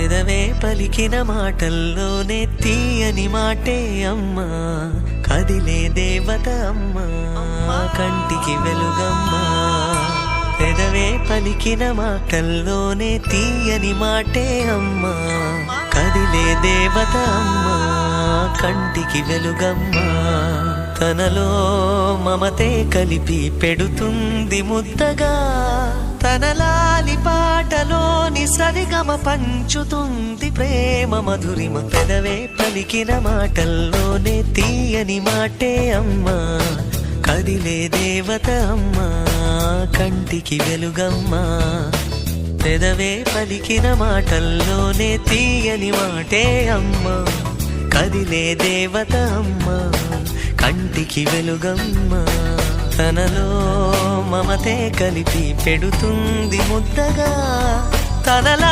పెదవే పలికిన మాటల్లోనే తీయని మాటే అమ్మా, కదిలే దేవత అమ్మా, కంటికి వెలుగమ్మా. పెదవే పలికిన మాటల్లోనే తీయని మాటే అమ్మా, కదిలే దేవత అమ్మా, కంటికి వెలుగమ్మా. తనలో మమతే కలిపి పెడుతుంది ముద్దగా, తన లాలి పాటలోని సరిగమ పంచుతుంది ప్రేమ మధురిమ. పెదవే పలికిన మాటల్లోనే తీయని మాటే అమ్మా, కదిలే దేవత అమ్మా, కంటికి వెలుగమ్మా. పెదవే పలికిన మాటల్లోనే తీయని మాటే అమ్మా, కదిలే దేవత అమ్మా, కంటికి వెలుగమ్మా. తనలో మమతే కలిపి పెడుతుంది ముద్దగా, తనలా